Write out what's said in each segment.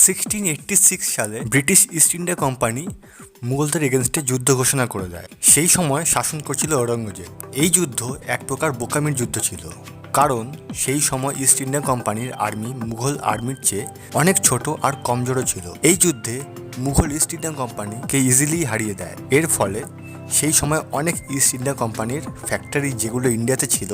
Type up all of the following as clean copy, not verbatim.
1686 সালে British East India company মুঘলদের এগেনস্টে যুদ্ধ ঘোষণা করে দেয়। সেই সময় শাসন করছিল ঔরঙ্গজেব। এই যুদ্ধ এক প্রকার বোকামির যুদ্ধ ছিল, কারণ সেই সময় ইস্ট ইন্ডিয়া কোম্পানির আর্মি মুঘল আর্মির চেয়ে অনেক ছোট আর কমজোরও ছিল। এই যুদ্ধে মুঘল ইস্ট ইন্ডিয়া কোম্পানিকে ইজিলি হারিয়ে দেয়। এর ফলে সেই সময় অনেক ইস্ট ইন্ডিয়া কোম্পানির ফ্যাক্টরি যেগুলো ইন্ডিয়াতে ছিল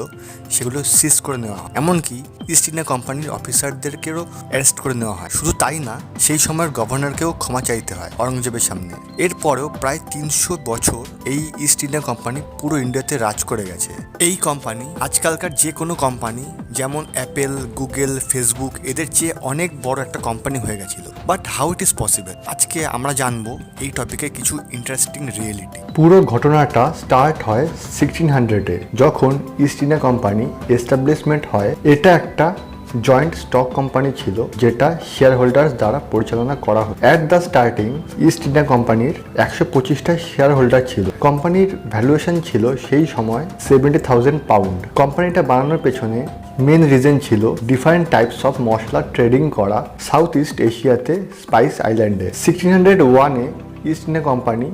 সেগুলো সিজ করে নেওয়া হয়। এমনকি ইস্ট ইন্ডিয়া কোম্পানির অফিসারদেরকেও অ্যারেস্ট করে নেওয়া হয়। শুধু তাই না, সেই সময়ের গভর্নরকেও ক্ষমা চাইতে হয় অরঙ্গজেবের সামনে। এরপরেও প্রায় 300 বছর এই ইস্ট ইন্ডিয়া কোম্পানি পুরো ইন্ডিয়াতে রাজ করে গেছে। এই কোম্পানি আজকালকার যে কোনো কোম্পানি যেমন অ্যাপেল, গুগল, ফেসবুক এদের চেয়ে অনেক বড় একটা কোম্পানি হয়ে গেছিল। But how it is possible, আজকে আমরা জানবো এই টপিকে কিছু ইন্টারেস্টিং রিয়েলিটি। পুরো ঘটনাটা স্টার্ট হয় 1600-এ, যখন ইস্ট ইন্ডিয়া কোম্পানি এস্টাবলিশমেন্ট হয়। এটা একটা জয়েন্ট স্টক কোম্পানি ছিল, যেটা শেয়ার হোল্ডার্স দ্বারা পরিচালনা করা হয়। At the starting east India কোম্পানির 125টা শেয়ার হোল্ডার ছিল। কোম্পানির ভ্যালুয়েশন ছিল সেই সময় 70,000 পাউন্ড। কোম্পানিটা বানানোর পেছনে মেন রিজন ছিল ডিফারেন্ট টাইপস অফ মশলা ট্রেডিং করা সাউথ ইস্ট এশিয়াতে স্পাইস আইল্যান্ডে। 1601-এ East India company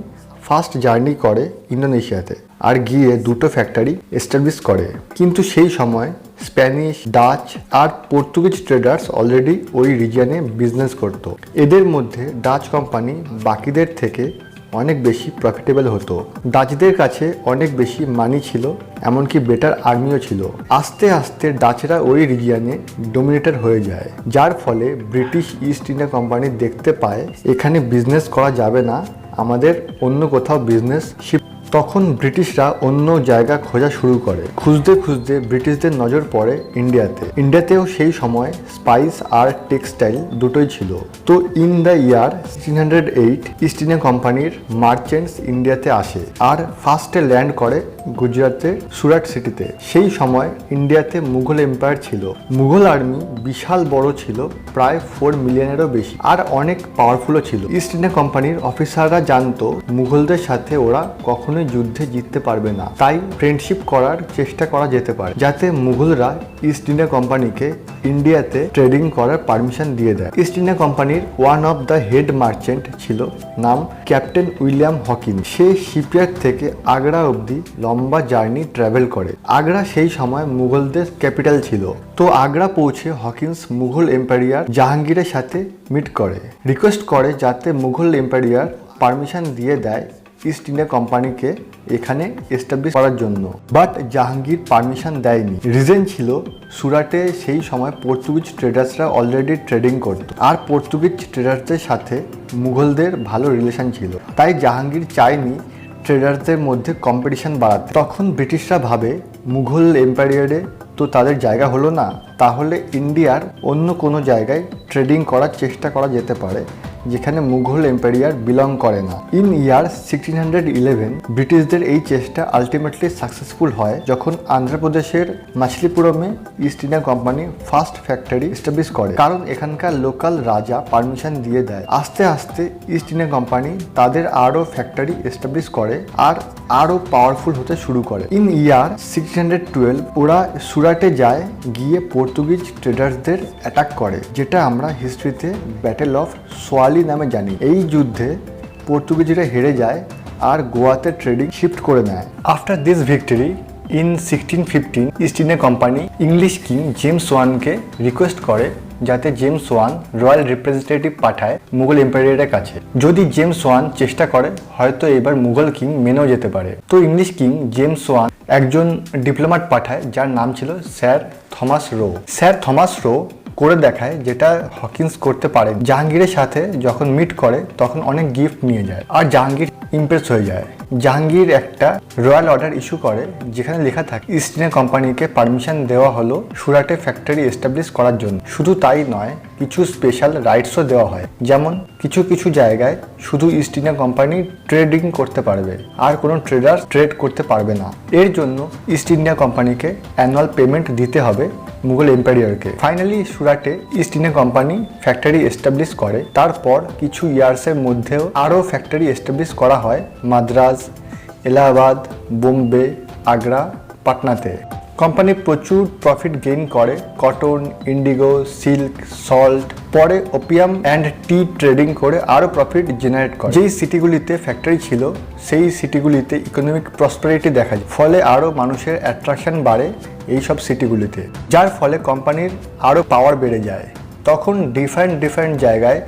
first journey করে ইন্দোনেশিয়াতে আর গিয়ে দুটো ফ্যাক্টরি এস্টাবলিশ করে। কিন্তু সেই সময় স্প্যানিশ, ডাচ আর পর্তুগিজ ট্রেডার্স অলরেডি ওই রিজিয়নে বিজনেস করত। এদের মধ্যে ডাচ কোম্পানি বাকিদের থেকে অনেক বেশি প্রফিটেবল হতো। ডাচদের কাছে অনেক বেশি মানি ছিল, এমনকি বেটার আর্মিও ছিল। আস্তে আস্তে ডাচরা ওই রিজিয়নে ডোমিনেটর হয়ে যায়, যার ফলে ব্রিটিশ ইস্ট ইন্ডিয়া কোম্পানি দেখতে পায় এখানে বিজনেস করা যাবে না, আমাদের অন্য কোথাও বিজনেস শিফট। তখন ব্রিটিশরা অন্য জায়গা খোঁজা শুরু করে। খুঁজতে খুঁজতে ব্রিটিশদের নজর পড়ে ইন্ডিয়াতেও সেই সময় স্পাইস আর টেক্সটাইল দুটোই ছিল। তো in the year 1608 east India কোম্পানির মার্চেন্টস ইন্ডিয়াতে আসে আর ফার্স্টে ল্যান্ড করে গুজরাটের সুরাট সিটিতে। সেই সময় ইন্ডিয়াতে মুঘল এম্পায়ার ছিল। মুঘল আর্মি বিশাল বড় ছিল, প্রায় 4 মিলিয়নেরও বেশি, আর অনেক পাওয়ারফুলও ছিল। ইস্ট ইন্ডিয়া কোম্পানির অফিসাররা জানতো মুঘলদের সাথে ওরা কখনোই যুদ্ধে জিততে পারবে না, তাই ফ্রেন্ডশিপ করার চেষ্টা করা যেতে পারে, যাতে মুঘলরা ইস্ট ইন্ডিয়া কোম্পানিকে ইন্ডিয়াতে ট্রেডিং করার পারমিশন দিয়ে দেয়। ইস্ট ইন্ডিয়া কোম্পানির one of the head merchant ছিল, নাম ক্যাপ্টেন উইলিয়াম হকিন্স। সে শিপইয়ার্ড থেকে আগ্রা অবধি লম্বা জার্নি ট্রাভেল করে। আগ্রা সেই সময় মুঘলদের ক্যাপিটাল ছিল। তো আগ্রা পৌঁছে হকিন্স মুঘল এম্পায়ার জাহাঙ্গীরের সাথে মিট করে, রিকোয়েস্ট করে যাতে মুঘল এম্পায়ার পারমিশন দিয়ে দেয় ইস্ট ইন্ডিয়া কোম্পানিকে এখানে এস্টাবলিশ করার জন্য। বাট জাহাঙ্গীর পারমিশন দেয়নি। রিজন ছিল সুরাটে সেই সময় পর্তুগিজ ট্রেডার্সরা অলরেডি ট্রেডিং করত, আর পর্তুগিজ ট্রেডার্সদের সাথে মুঘলদের ভালো রিলেশন ছিল, তাই জাহাঙ্গীর চায়নি ট্রেডারদের মধ্যে কম্পিটিশন বাড়াতে। তখন ব্রিটিশরা ভাবে মুঘল এম্পায়ারে তো তাদের জায়গা হলো না, তাহলে ইন্ডিয়ার অন্য কোনো জায়গায় ট্রেডিং করার চেষ্টা করা যেতে পারে যেখানে মুঘল এম্পায়ার বিলং করে না। ইন ইয়ার 1611 ব্রিটিশদের এই চেষ্টা আলটিমেটলি সাকসেসফুল হয়, যখন অন্ধ্রপ্রদেশের মাছলিপুরমে East India company first factory establish করে, কারণ এখানকার লোকাল রাজা পারমিশন দিয়ে দেয়। আস্তে আস্তে ইস্ট ইন্ডিয়া কোম্পানি তাদের আরও ফ্যাক্টরি এস্টাবলিশ করে আর আরও পাওয়ারফুল হতে শুরু করে। ইন ইয়ার 1612 ওরা সুরাটে যায়, গিয়ে পর্তুগিজ ট্রেডার্সদের অ্যাটাক করে, যেটা আমরা হিস্ট্রিতে ব্যাটেল অফ সোয়ালি নামে জানি। এই যুদ্ধে পর্তুগিজরা হেরে যায় আর গোয়াতে ট্রেডিং শিফট করে নেয়। After this victory in 1615 east India Company English king James ওয়ানকে রিকোয়েস্ট করে যাতে জেমস ওয়ান রয়্যাল রিপ্রেজেন্টেটিভ পাঠায় মুঘল এম্পায়ারের কাছে। যদি জেমস ওয়ান চেষ্টা করে, হয়তো এবার মুঘল কিং মেনেও যেতে পারে। তো ইংলিশ কিং জেমস ওয়ান একজন ডিপ্লোম্যাট পাঠায়, যার নাম ছিল sir Thomas rho. Sir Thomas rho করে দেখায় যেটা হকিন্স করতে পারে। জাহাঙ্গীরের সাথে যখন মিট করে তখন অনেক গিফট নিয়ে যায় আর জাহাঙ্গীর ইমপ্রেস হয়ে যায়। জাহাঙ্গীর একটা রয়্যাল অর্ডার ইস্যু করে, যেখানে লেখা থাকে ইস্ট ইন্ডিয়া কোম্পানিকে পারমিশন দেওয়া হলো সুরাটে ফ্যাক্টরি এস্টাবলিশ করার জন্য। শুধু তাই নয়, কিছু স্পেশাল রাইটসও দেওয়া হয়, যেমন কিছু কিছু জায়গায় শুধু ইস্ট ইন্ডিয়া কোম্পানি ট্রেডিং করতে পারবে আর কোনো ট্রেডার ট্রেড করতে পারবে না। এর জন্য ইস্ট ইন্ডিয়া কোম্পানিকে অ্যানুয়াল পেমেন্ট দিতে হবে মুঘল এম্পায়ারকে। ফাইনালি সুরাটে East India Company factory establish করে। তারপর কিছু ইয়ার্সের মধ্যেও আরও ফ্যাক্টরি এস্টাবলিশ করা হয় মাদ্রাজ, এলাহাবাদ, বোম্বে, আগ্রা, পাটনাতে। কোম্পানি প্রচুর প্রফিট গেইন করে কটন, ইন্ডিগো, সিল্ক, সল্ট, পরে ওপিয়াম অ্যান্ড টি ট্রেডিং করে আরও প্রফিট জেনারেট করে। যেই সিটিগুলিতে ফ্যাক্টরি ছিল সেই সিটিগুলিতে ইকোনমিক প্রসপারিটি দেখা যায়, ফলে আরও মানুষের অ্যাট্রাকশন বাড়ে এইসব সিটিগুলিতে, যার ফলে কোম্পানির আরও পাওয়ার বেড়ে যায়। তখন ডিফারেন্ট জায়গায়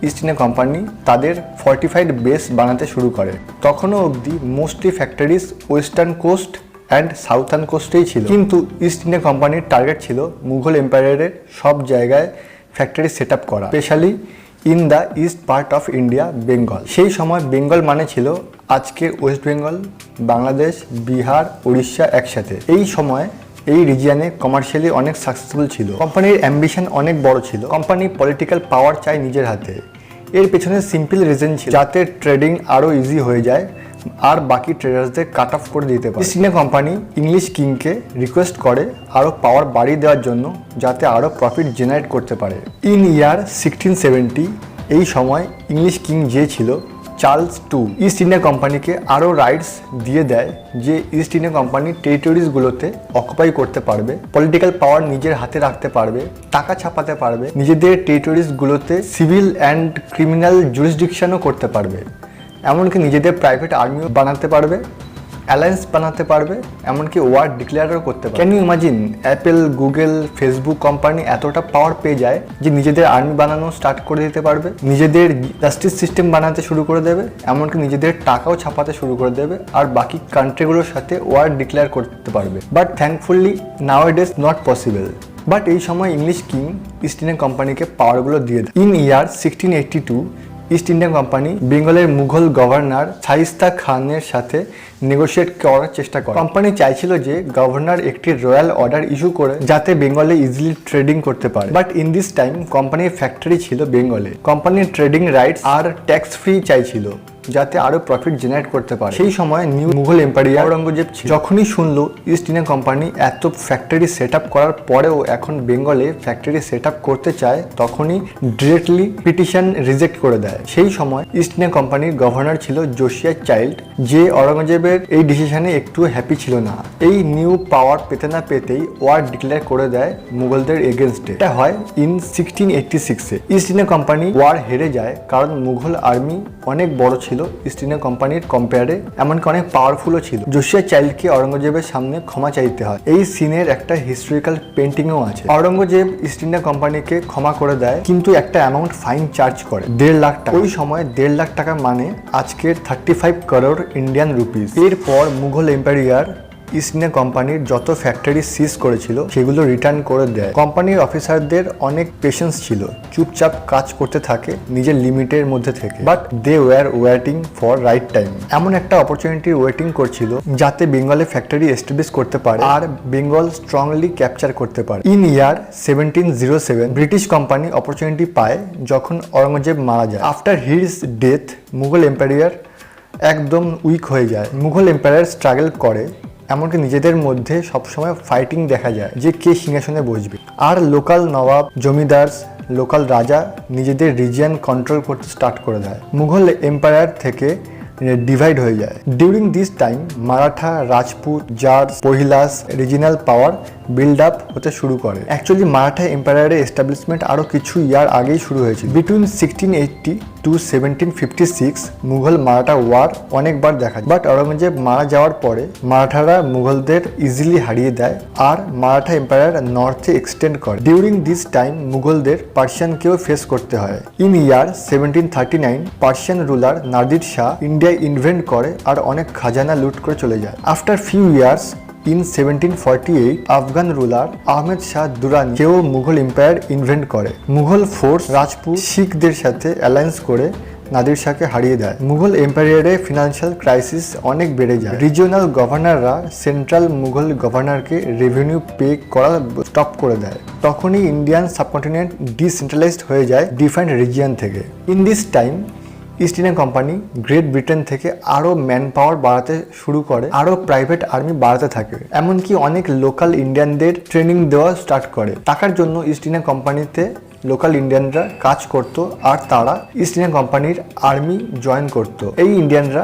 ইস্ট ইন্ডিয়া কোম্পানি তাদের ফর্টিফাইড বেস বানাতে শুরু করে। তখনও অবধি mostly factories western coast and southern কোস্টেই ছিল, কিন্তু ইস্ট ইন্ডিয়া কোম্পানির টার্গেট ছিল মুঘল এম্পায়ারের সব জায়গায় ফ্যাক্টরি সেট আপ করা, specially in the east part of India, Bengal. সেই সময় বেঙ্গল মানে ছিল আজকে ওয়েস্ট বেঙ্গল, বাংলাদেশ, বিহার, উড়িষ্যা একসাথে। এই সময় এই রিজিয়নে কমার্শিয়ালি অনেক সাকসেসফুল ছিল। কোম্পানির অ্যাম্বিশন অনেক বড় ছিল। কোম্পানি পলিটিক্যাল পাওয়ার চায় নিজের হাতে। এর পেছনে সিম্পল রিজন ছিল যাতে ট্রেডিং আরও ইজি হয়ে যায় আর বাকি ট্রেডার্সদের কাট অফ করে দিতে পারে। ইস্ট ইন্ডিয়া কোম্পানি ইংলিশ কিংকে রিকোয়েস্ট করে আরও পাওয়ার বাড়িয়ে দেওয়ার জন্য, যাতে আরও প্রফিট জেনারেট করতে পারে। ইন ইয়ার 1670 এই সময় ইংলিশ কিং যে ছিল চার্লস II ইস্ট ইন্ডিয়া কোম্পানিকে আরও রাইটস দিয়ে দেয় যে ইস্ট ইন্ডিয়া কোম্পানি টেরিটরিজগুলোতে অকুপাই করতে পারবে, পলিটিক্যাল পাওয়ার নিজের হাতে রাখতে পারবে, টাকা ছাপাতে পারবে, নিজেদের টেরিটরিজগুলোতে সিভিল অ্যান্ড ক্রিমিনাল জুরিসডিকশনও করতে পারবে, এমনকি নিজেদের প্রাইভেট আর্মিও বানাতে পারবে, অ্যালায়েন্স বানাতে পারবে, এমনকি ওয়ার ডিক্লেয়ারও করতে পারবে। Can you imagine Apple, Google, Facebook company এতটা পাওয়ার পেয়ে যায় যে নিজেদের আর্মি বানানো স্টার্ট করে দিতে পারবে, নিজেদের জাস্টিস সিস্টেম বানাতে শুরু করে দেবে, এমনকি নিজেদের টাকাও ছাপাতে শুরু করে দেবে আর বাকি কান্ট্রিগুলোর সাথে ওয়ার ডিক্লেয়ার করতে পারবে। But thankfully now it is not possible. But এই সময় ইংলিশ কিং ইস্ট ইন্ডিয়া কোম্পানিকে পাওয়ারগুলো দিয়ে দেয়। In year 1682 east India company বেঙ্গলের মুঘল গভর্নর শাইস্তা খানের সাথে নেগোশিয়েট করার চেষ্টা করে। কোম্পানি চাইছিল যে গভর্নর একটি রয়্যাল অর্ডার ইস্যু করে যাতে বেঙ্গলে ইজিলি ট্রেডিং করতে পারে। বাট ইন দিস টাইম কোম্পানির ফ্যাক্টরি ছিল বেঙ্গলে। কোম্পানির ট্রেডিং রাইটস আর ট্যাক্স ফ্রি চাইছিল যাতে আরো প্রফিট জেনারেট করতে পারে। সেই সময় নিউ মুঘল এম্পায়ার আওরঙ্গজেব যখনই শুনলো ইস্ট ইন্ডিয়া কোম্পানি এত ফ্যাক্টরি সেট আপ করার পরেও এখন বেঙ্গলে ফ্যাক্টরি সেট আপ করতে চায়, তখনই ডিরেক্টলি পিটিশন রিজেক্ট করে দেয়। সেই সময় ইস্ট ইন্ডিয়া কোম্পানির গভর্নর ছিল জোসিয়া চাইল্ড, যে আওরঙ্গজেবের এই ডিসিশনে একটু হ্যাপি ছিল না। এই নিউ পাওয়ার পেতে না পেতেই ওয়ার ডিক্লেয়ার করে দেয় মুঘলদের এগেনস্টে। এটা হয় ইন 1686-এ। ইস্ট ইন্ডিয়া কোম্পানি ওয়ার হেরে যায় কারণ মুঘল আর্মি অনেক বড় ছিল ইস্ট ইন্ডিয়া কোম্পানির কম্পেয়ারে, এমনকি অনেক পাওয়ারফুলও ছিল। জোসিয়া চাইল্ডকে আওরঙ্গজেবের সামনে ক্ষমা চাইতে হয়। এই সিনের একটা হিস্টোরিক্যাল পেন্টিংও আছে। আওরঙ্গজেব ইস্ট ইন্ডিয়া কোম্পানিকে ক্ষমা করে দেয়, কিন্তু একটা অ্যামাউন্ট ফাইন চার্জ করে 1.5 লাখ টাকা। ওই সময় 1.5 লাখ টাকা মানে আজকের 35 করোড় ইন্ডিয়ান রুপিস। এরপর মুঘল এম্পায়ার ইস্ট ইন্ডিয়া কোম্পানির যত ফ্যাক্টরি সিজ করেছিল সেগুলো রিটার্ন করে দেয়। কোম্পানির অফিসারদের অনেক পেশেন্স ছিল, চুপচাপ কাজ করতে থাকে নিজের লিমিটের মধ্যে থেকে। But they were waiting for right time. এমন একটা অপরচুনিটি ওয়েটিং করছিল যাতে বেঙ্গলে ফ্যাক্টরি এস্টাবলিশ করতে পারে আর বেঙ্গল স্ট্রংলি ক্যাপচার করতে পারে। In year 1707 British company opportunity পায় যখন আওরঙ্গজেব মারা যায়। After his death Mughal empire একদম উইক হয়ে যায়। মুঘল এম্পায়ার স্ট্রাগল করে, এমনকি নিজেদের মধ্যে সবসময় ফাইটিং দেখা যায় যে কে সিংহাসনে বসবে। আর লোকাল নবাব, জমিদার, লোকাল রাজা নিজেদের রিজিয়ন কন্ট্রোল করতে স্টার্ট করে দেয়। মুঘল এম্পায়ার থেকে ডিভাইড হয়ে যায়। During this time Maratha, Rajput, জার্স, পহিলাস রিজিনাল পাওয়ার বিল্ড আপ হতে শুরু করে। অ্যাকচুয়ালি মারাঠা এম্পায়ারের এস্টাবলিশমেন্ট আরও কিছু ইয়ার আগেই শুরু হয়েছিল। Between 1680 to 1756 Mughal Maratha war অনেকবার দেখা যায়। বাট আওরঙ্গজেব মারা যাওয়ার পরে মারাঠারা মুঘলদের ইজিলি হারিয়ে দেয় আর মারাঠা এম্পায়ার নর্থে এক্সটেন্ড করে। ডিউরিং দিস টাইম মুঘলদের পার্সিয়ানকেও ফেস করতে হয়। In year 1739 Persian ruler Nadir Shah ইন্ডিয়ায় ইনভেন্ট করে আর অনেক খাজানা লুট করে চলে যায়। After few years in 1748 Afghan ruler Ahmed Shah Durrani কেও মুঘল এম্পায়ার ইনভেন্ট করে। মুঘল ফোর্স রাজপুত শিখদের সাথে অ্যালায়েন্স করে নাদির শাহকে হারিয়ে দেয়। মুঘল এম্পায়ারে ফিনান্সিয়াল ক্রাইসিস অনেক বেড়ে যায়। রিজিওনাল গভর্নররা সেন্ট্রাল মুঘল গভর্নরকে রেভিনিউ পে করা স্টপ করে দেয়। তখনই ইন্ডিয়ান সাবকন্টিনেন্ট ডিসেন্ট্রালাইজড হয়ে যায় ডিফারেন্ট রিজিয়ন থেকে। In this time East India Company Great Britain থেকে আরও ম্যান পাওয়ার বাড়াতে শুরু করে, আরও প্রাইভেট আর্মি বাড়াতে থাকে, এমনকি অনেক লোকাল ইন্ডিয়ানদের ট্রেনিং দেওয়া স্টার্ট করে। টাকার জন্য ইস্ট ইন্ডিয়া কোম্পানিতে লোকাল ইন্ডিয়ানরা কাজ করত আর তারা ইস্ট ইন্ডিয়া কোম্পানির আর্মি জয়েন করত। এই ইন্ডিয়ানরা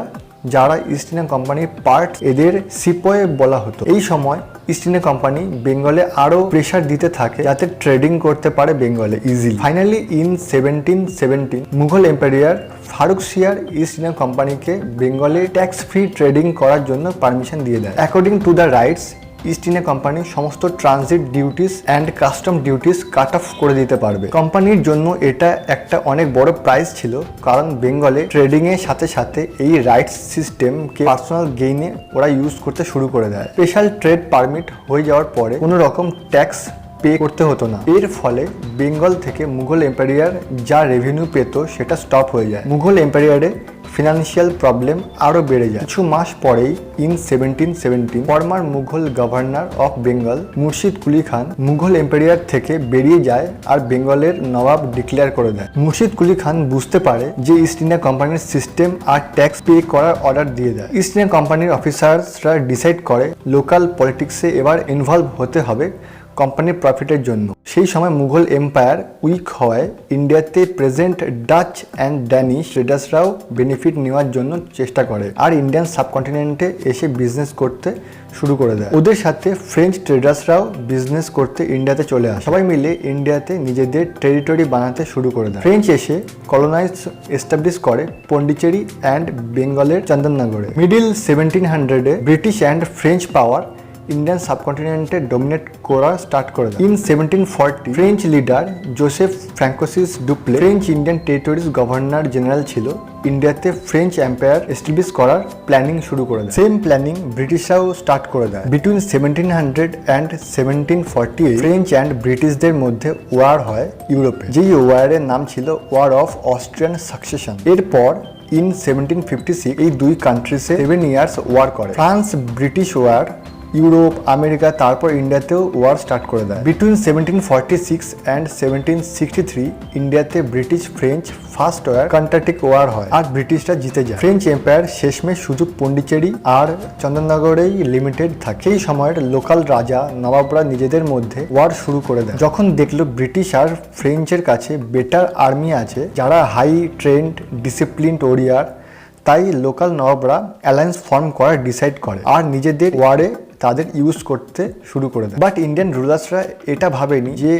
যারা ইস্ট ইন্ডিয়া কোম্পানির পার্ট, এদের সিপয়ে বলা হতো। এই সময় ইস্ট ইন্ডিয়া কোম্পানি বেঙ্গলে আরো প্রেসার দিতে থাকে যাতে ট্রেডিং করতে পারে বেঙ্গলে easily. Finally in 1717 Mughal empire Farrukhsiyar East India কোম্পানিকে বেঙ্গলে ট্যাক্স ফ্রি ট্রেডিং করার জন্য পারমিশন দিয়ে দেয়। According to the rights, East India Company সমস্ত transit duties and custom duties cut off করে দিতে পারবে। কোম্পানির জন্য এটা একটা অনেক বড় প্রাইস ছিল, কারণ বেঙ্গলে ট্রেডিং এর সাথে সাথে এই রাইটস সিস্টেমকে পার্সোনাল গেইনে ওরা ইউজ করতে শুরু করে দেয়। স্পেশাল ট্রেড পারমিট হয়ে যাওয়ার পরে কোনো রকম ট্যাক্স পে করতে হতো না। এর ফলে বেঙ্গল থেকে মুঘল এম্পায়ার যা রেভিনিউ পেত সেটা স্টপ হয়ে যায়। মুঘল এম্পায়ারে ফিনান্সিয়াল প্রবলেম আরও বেড়ে যায়। কিছু মাস পরেই in 1717 former Mughal governor of Bengal Murshid Quli Khan Mughal empire থেকে বেরিয়ে যায় আর বেঙ্গলের নবাব ডিক্লেয়ার করে দেয়। মুর্শিদ কুলি খান বুঝতে পারে যে ইস্ট ইন্ডিয়া কোম্পানির সিস্টেম আর ট্যাক্স পে করার অর্ডার দিয়ে দেয়। ইস্ট ইন্ডিয়া কোম্পানির অফিসার্সরা ডিসাইড করে লোকাল পলিটিক্সে এবার ইনভলভ হতে হবে কোম্পানির প্রফিটের জন্য। সেই সময় মুঘল এম্পায়ার উইক হওয়ায় ইন্ডিয়াতে প্রেজেন্ট ডাচ অ্যান্ড ড্যানিশ ট্রেডার্সরাও বেনিফিট নেওয়ার জন্য চেষ্টা করে আর ইন্ডিয়ান সাবকন্টিনেন্টে এসে বিজনেস করতে শুরু করে দেয়। ওদের সাথে ফ্রেঞ্চ ট্রেডার্সরাও বিজনেস করতে ইন্ডিয়াতে চলে আসে। সবাই মিলে ইন্ডিয়াতে নিজেদের টেরিটরি বানাতে শুরু করে দেয়। ফ্রেঞ্চ এসে কলোনাইজ এস্টাবলিশ করে পন্ডিচেরি অ্যান্ড বেঙ্গলের চন্দননগরে। মিডিল 1700-এ British and French power Indian সাবকন্টিনেন্টে ডোমিনেট করা স্টার্ট করে দেয়। In 1740 French leader Joseph Francois Dupleix French Indian territories governor general ছিল। ইন্ডিয়াতে ফ্রেঞ্চ এম্পায়ার এস্টাবলিশ করার প্ল্যানিং শুরু করে দেয়। সেম প্ল্যানিং ব্রিটিশরাও স্টার্ট করে দেয়। বিটুইন 1700 অ্যান্ড 1748 ফ্রেঞ্চ অ্যান্ড ব্রিটিশদের মধ্যে ওয়ার হয় ইউরোপে, যেই ওয়ারের নাম ছিল ওয়ার অফ অস্ট্রিয়ান সাকসেশন। এরপর ইন 1756 এই দুই কান্ট্রিসে 7 ইয়ার্স ওয়ার করে। France British war, Europe, America, তারপর ইন্ডিয়াতেও ওয়ার স্টার্ট করে দেয়। বিটুইন 1746 অ্যান্ড 1763 ইন্ডিয়াতে British French first war Carnatic war হয় আর ব্রিটিশরা জিতে যায়। ফ্রেঞ্চ এম্পায়ার শেষমেশ শুধু পন্ডিচেরি আর চন্দননগরেই লিমিটেড থাকে। সেই সময়ের লোকাল রাজা নবাবরা নিজেদের মধ্যে ওয়ার শুরু করে দেয়। যখন দেখলো ব্রিটিশ আর ফ্রেঞ্চের কাছে বেটার আর্মি আছে যারা হাই ট্রেন্ড ডিসিপ্লিনড ওরিয়ার, তাই লোকাল নবাবরা অ্যালায়েন্স ফর্ম করার ডিসাইড করে আর নিজেদের ওয়ারে তাদের ইউজ করতে শুরু করে দেয়। বাট ইন্ডিয়ান রুলার্সরা এটা ভাবেনি যে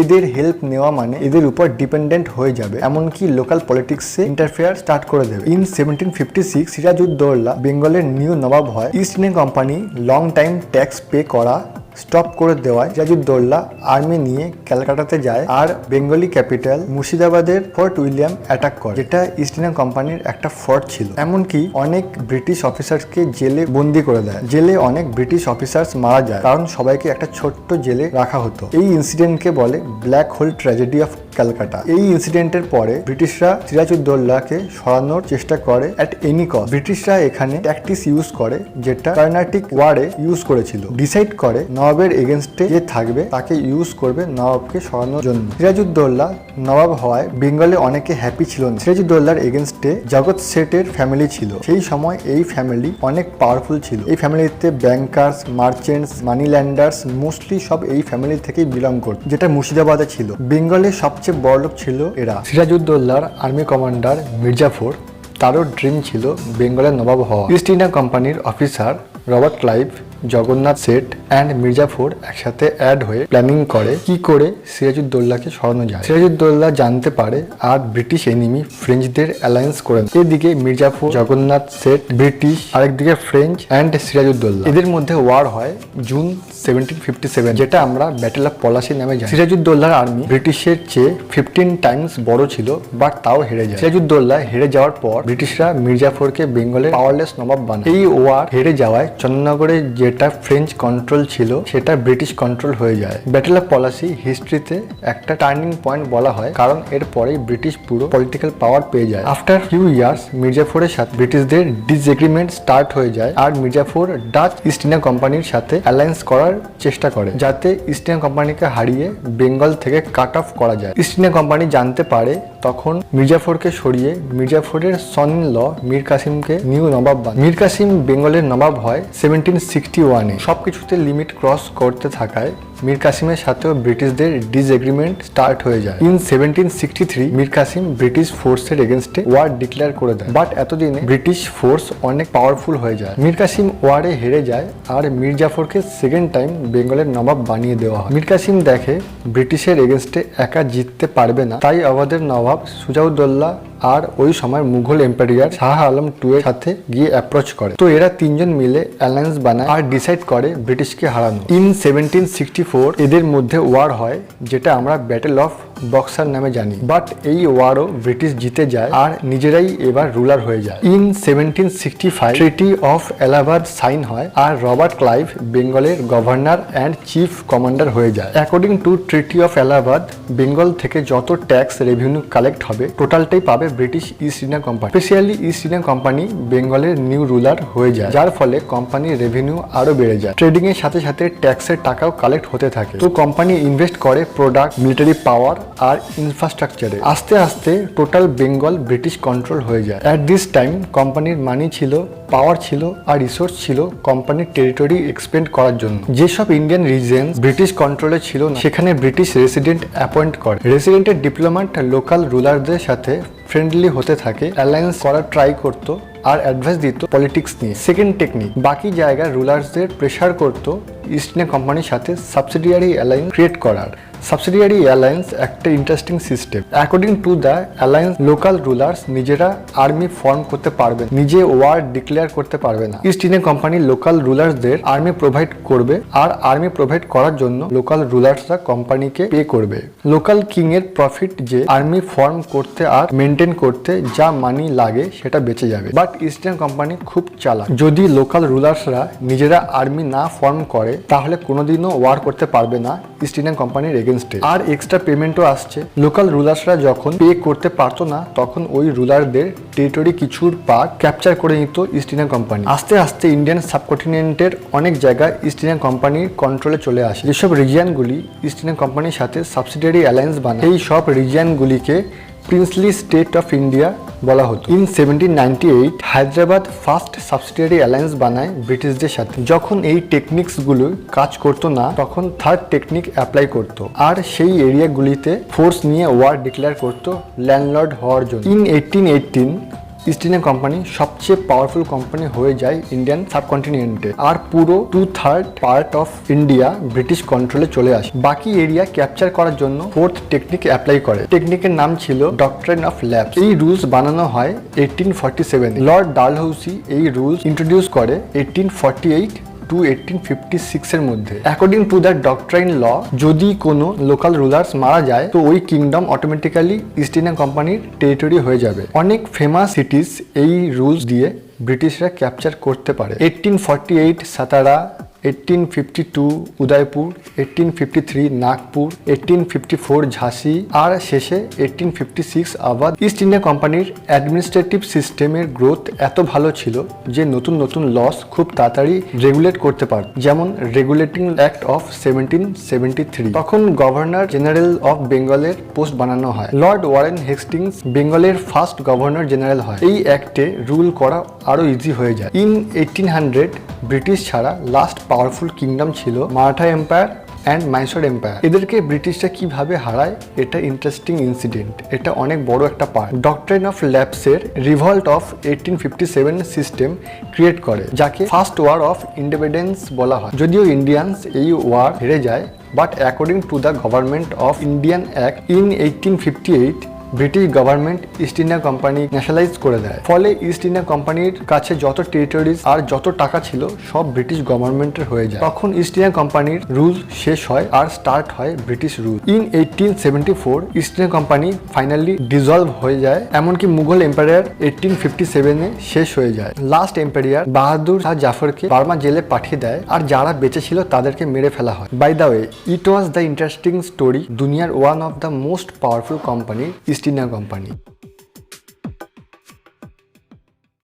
এদের হেল্প নেওয়া মানে এদের উপর ডিপেন্ডেন্ট হয়ে যাবে, এমনকি লোকাল পলিটিক্সে ইন্টারফেয়ার স্টার্ট করে দেবে। ইন 1756 সিরাজউদ্দৌলা বেঙ্গলের নিউ নবাব হয়। East India company long time tax pay করা স্টপ করে দেওয়ায় সিরাজউদ্দৌলা আর্মি নিয়ে ক্যালকাটাতে যায় আর বেঙ্গলি ক্যাপিটাল মুর্শিদাবাদের ফোর্ট উইলিয়াম অ্যাটাক করে, যেটা ইস্ট ইন্ডিয়া কোম্পানির একটা ফোর্ট ছিল। এমনকি অনেক ব্রিটিশ অফিসার্সকে জেলে বন্দি করে দেয়। জেলে অনেক ব্রিটিশ অফিসার্স মারা যায় কারণ সবাইকে একটা ছোট্ট জেলে রাখা হতো। এই ইনসিডেন্টকে বলে black hole tragedy of Calcutta. এই ইনসিডেন্টের পরে ব্রিটিশরা সিরাজউদ্দৌলাকে সরানোর চেষ্টা করে অ্যাট এনি কস্ট। ব্রিটিশরা এখানে ট্যাকটিক্স ইউজ করে যেটা কার্নাটিক ওয়ারে ইউজ করেছিল। ডিসাইড করে নবাবের এগেনস্টে যে থাকবে তাকে ইউজ করবে নবাবকে সরানোর জন্য। সিরাজউদ্দৌলা নবাব হওয়ায় বেঙ্গলে অনেকে হ্যাপি ছিল না। সিরাজউদ্দৌলার এগেনস্টে জগৎ শেঠের ফ্যামিলি ছিল। সেই সময় এই ফ্যামিলি অনেক পাওয়ারফুল ছিল। এই ফ্যামিলিতে ব্যাংকার্স, মার্চেন্টস, মানি ল্যান্ডার্স মোস্টলি সব এই ফ্যামিলি থেকেই বিলং করত, যেটা মুর্শিদাবাদে ছিল। বেঙ্গলের সবচেয়ে বড়লোক ছিল এরা। সিরাজউদ্দৌলার আর্মি কমান্ডার মির্জাফর, তারও ড্রিম ছিল বেঙ্গলের নবাব হওয়া। ইস্ট ইন্ডিয়া কোম্পানির officer Robert Clive, Jagannath Seth and Mir Jafar একসাথে অ্যাড হয়ে প্ল্যানিং করে কি করে সিরাজউদ্দৌলাকে সরানো যায়। সিরাজউদ্দৌলা জানতে পারে আর ব্রিটিশ এনিমি ফ্রেঞ্চদের অ্যালায়েন্স করে। এদিকে মির্জাফর, জগন্নাথ শেঠ ব্রিটিশ, আরেকদিকে ফ্রেঞ্চ অ্যান্ড সিরাজউদ্দৌলা, এদের মধ্যে ওয়ার হয় জুন 1757, যেটা আমরা ব্যাটেল অফ পলাশি নামে জানি। সিরাজউদ্দৌলার আর্মি ব্রিটিশের চেয়ে 15 টাইমস বড় ছিল, বাট তাও হেরে যায়। সিরাজউদ্দৌলা হেরে যাওয়ার পর ব্রিটিশরা মির্জাফরকে বেঙ্গলের পাওয়ারলেস নবাব বানায়। এই ওয়ার হেরে যাওয়ায় চন্দননগরে যেটা ফ্রেঞ্চ কন্ট্রোল ছিল সেটা ব্রিটিশ কন্ট্রোল হয়ে যায়। ব্যাটেল অফ পলাশি হিস্ট্রিতে একটা টার্নিং পয়েন্ট বলা হয়, কারণ এরপরেই ব্রিটিশ পুরো পলিটিক্যাল পাওয়ার পেয়ে যায়। আফটার ফিউ ইয়ার্স মির্জাফরের সাথে ব্রিটিশদের ডিসএগ্রিমেন্ট স্টার্ট হয়ে যায় আর মির্জাফর ডাচ ইস্ট ইন্ডিয়া কোম্পানির সাথে অ্যালায়েন্স করার চেষ্টা করে যাতে ইস্ট ইন্ডিয়া কোম্পানিকে হারিয়ে বেঙ্গল থেকে কাট অফ করা যায়। ইস্ট ইন্ডিয়া কোম্পানি জানতে পারে, তখন মির্জাফরকে সরিয়ে মির্জাফরের সন ইন ল মীর কাসিমকে নিউ নবাব বানায়। মীর কাসিম বেঙ্গলের নবাব হয় 1761-এ। সবকিছুতে লিমিট ক্রস করতে থাকায় মীর কাসিমের সাথেও ব্রিটিশদের ডিসএগ্রিমেন্ট স্টার্ট হয়ে যায়। ইন 1763 মীর কাসিম ব্রিটিশ ফোর্সের এগেনস্টে ওয়ার ডিক্লেয়ার করে দেয়, বাট এতদিনে ব্রিটিশ ফোর্স অনেক পাওয়ারফুল হয়ে যায়। মীর কাসিম ওয়ারে হেরে যায় আর মীর জাফরকে সেকেন্ড টাইম বেঙ্গলের নবাব বানিয়ে দেওয়া হয়। মীর কাসিম দেখে ব্রিটিশের এগেনস্টে একা জিততে পারবে না, তাই আমাদের নবাব সুজাউদ্দৌলা আর ওই সময় মুঘল এম্পায়ার শাহ আলম টু এর সাথে গিয়ে অ্যাপ্রোচ করে। তো এরা তিনজন মিলে অ্যালায়েন্স বানায় আর ডিসাইড করে ব্রিটিশকে হারানো। ইন 1764 এদের মধ্যে ওয়ার হয়, যেটা আমরা ব্যাটেল অফ বক্সার নামে জানি। বাট এই ওয়ারও ব্রিটিশ জিতে যায় আর নিজেরাই এবার রুলার হয়ে যায়। In 1765 treaty of Allahabad sign হয় আর রবার্ট ক্লাইভ বেঙ্গলের গভর্নর অ্যান্ড চিফ কমান্ডার হয়ে যায়। According to treaty of Allahabad, Bengal থেকে যত ট্যাক্স রেভিনিউ কালেক্ট হবে টোটালটাই পাবে British East India company. Specially East India company বেঙ্গলের নিউ রুলার হয়ে যায়, যার ফলে কোম্পানির রেভিনিউ আরো বেড়ে যায়। ট্রেডিং এর সাথে সাথে ট্যাক্সের টাকাও কালেক্ট হতে থাকে। তো কোম্পানি ইনভেস্ট করে প্রোডাক্ট, মিলিটারি পাওয়ার আর ইনফ্রাস্ট্রাকচারে। আস্তে আস্তে টোটাল বেঙ্গল ব্রিটিশ কন্ট্রোল হয়ে যায়। অ্যাট দিস টাইম কোম্পানির মানি ছিল, পাওয়ার ছিল আর রিসোর্স ছিল কোম্পানির টেরিটরি এক্সপেন্ড করার জন্য। যেসব ইন্ডিয়ান রিজেন্স ব্রিটিশ কন্ট্রোলে ছিল না, সেখানে ব্রিটিশ রেসিডেন্ট অ্যাপয়েন্ট করে। রেসিডেন্টের ডিপ্লোম্যাট লোকাল রুলারদের সাথে ফ্রেন্ডলি হতে থাকে, অ্যালায়েন্স করার ট্রাই করতো আর অ্যাডভাইস দিত পলিটিক্স নিয়ে। সেকেন্ড টেকনিক, বাকি জায়গার রুলার্সদের প্রেশার করতো ইস্ট ইন্ডিয়া কোম্পানির সাথে সাবসিডিয়ারি অ্যালায়েন্স ক্রিয়েট করার। সাবসিডিয়ারি অ্যালায়েন্স একটা interesting system. According to the alliance, local rulers নিজেরা আর্মি ফর্ম করতে পারবে, নিজে ওয়ার ডিক্লেয়ার করতে পারবে না। ইস্ট ইন্ডিয়া কোম্পানি লোকাল রুলার্সদের আর্মি প্রোভাইড করবে আর আর্মি প্রোভাইড করার জন্য লোকাল রুলার্সরা কোম্পানিকে পে করবে। লোকাল কিং এর প্রফিট যে আর্মি ফর্ম করতে আর মেনটেন করতে যা মানি লাগে সেটা বেঁচে যাবে। বাট ইস্ট ইন্ডিয়া কোম্পানি খুব চালাক। যদি লোকাল রুলার্সরা নিজেরা আর্মি না ফর্ম করে তাহলে কোনোদিনও ওয়ার করতে পারবে না ইস্ট ইন্ডিয়া কোম্পানির এগেনস্টে। আর এক্সট্রা পেমেন্টও আসছে। লোকাল রুলার্সরা যখন পে করতে পারতো না, তখন ওই রুলারদের টেরিটরি কিছুর পার্ট ক্যাপচার করে নিত ইস্ট ইন্ডিয়া কোম্পানি। আস্তে আস্তে ইন্ডিয়ান সাবকন্টিনেন্টের অনেক জায়গায় ইস্ট ইন্ডিয়া কোম্পানির কন্ট্রোলে চলে আসে। যেসব রিজিয়নগুলি ইস্ট ইন্ডিয়া কোম্পানির সাথে সাবসিডিয়ারি অ্যালায়েন্স বানায়, এই সব রিজিয়নগুলিকে প্রিন্সলি স্টেট অফ ইন্ডিয়া বলা হতো। In 1798 Hyderabad first subsidiary alliance বানায় ব্রিটিশদের সাথে। যখন এই টেকনিক্সগুলো কাজ করতো না, তখন থার্ড টেকনিক অ্যাপ্লাই করতো আর সেই এরিয়াগুলিতে ফোর্স নিয়ে ওয়ার ডিক্লেয়ার করতো ল্যান্ডলর্ড হওয়ার জন্য। ইন 1818 ইস্ট ইন্ডিয়া কোম্পানি সবচেয়ে পাওয়ারফুল কোম্পানি হয়ে যায় ইন্ডিয়ান সাবকন্টিনেন্টে আর পুরো 2/3 পার্ট অফ ইন্ডিয়া ব্রিটিশ কন্ট্রোলে চলে আসে। বাকি এরিয়া ক্যাপচার করার জন্য ফোর্থ টেকনিক অ্যাপ্লাই করে। টেকনিকের নাম ছিল ডক্ট্রাইন অফ ল্যাপস। এই রুলস বানানো হয় 1847। লর্ড ডালহৌসি এই রুলস ইন্ট্রোডিউস করে 1848 টু 1856 এর মধ্যে। অ্যাকর্ডিং টু দ্য ডক্ট্রাইন ল, যদি কোনো লোকাল রুলার্স মারা যায় তো ওই কিংডম অটোমেটিক্যালি ইস্ট ইন্ডিয়া কোম্পানির টেরিটরি হয়ে যাবে। অনেক ফেমাস সিটিজ এই রুলস দিয়ে ব্রিটিশরা ক্যাপচার করতে পারে। 1848 সাতারা, 1852 উদয়পুর, 1853 নাগপুর, 1854 ঝাঁসি আর শেষে 1856 আবাদ। ইস্ট ইন্ডিয়া কোম্পানির অ্যাডমিনিস্ট্রেটিভ সিস্টেমের গ্রোথ এত ভালো ছিল যে নতুন নতুন লস খুব তাড়াতাড়ি রেগুলেট করতে পারত। যেমন রেগুলেটিং অ্যাক্ট অফ 1773। তখন গভর্নর জেনারেল অফ বেঙ্গলের পোস্ট বানানো হয়। লর্ড ওয়ারেন হেস্টিংস বেঙ্গলের ফার্স্ট গভর্নর জেনারেল হয়। এই অ্যাক্টে রুল করা আরো ইজি হয়ে যায়। ইন 1800 ব্রিটিশ ছাড়া লাস্ট পাওয়ারফুল কিংডম ছিল Maratha empire and Mysore empire. এদেরকে ব্রিটিশরা কিভাবে হারায়, এটা ইন্টারেস্টিং ইনসিডেন্ট। এটা অনেক বড় একটা পার্ট। ডক্ট্রাইন অফ ল্যাপসের রিভল্ট অফ 1857 সিস্টেম ক্রিয়েট করে, যাকে ফার্স্ট ওয়ার অফ ইন্ডিপেন্ডেন্স বলা হয়। যদিও ইন্ডিয়ানস এই ওয়ার হেরে যায়, but according to the government of Indian act in 1858 British government east India company nationalise করে দেয়। ফলে ইস্ট ইন্ডিয়া কোম্পানির কাছে যত টেরিটরিজ আর যত টাকা ছিল সব ব্রিটিশ গভর্নমেন্টের হয়ে যায়। তখন ইস্ট ইন্ডিয়া কোম্পানির রুল শেষ হয় আর স্টার্ট হয় British rule. In 1874 east India company finally dissolved হয়ে যায়। এমনকি মুঘল এম্পায়ার 1857 শেষ হয়ে যায়। Last empire Bahadur Shah জাফরকে Burma জেলে পাঠিয়ে দেয় আর যারা বেঁচে ছিল তাদেরকে মেরে ফেলা হয়। By the way, it was the interesting story দুনিয়ার one of the most powerful company East India company.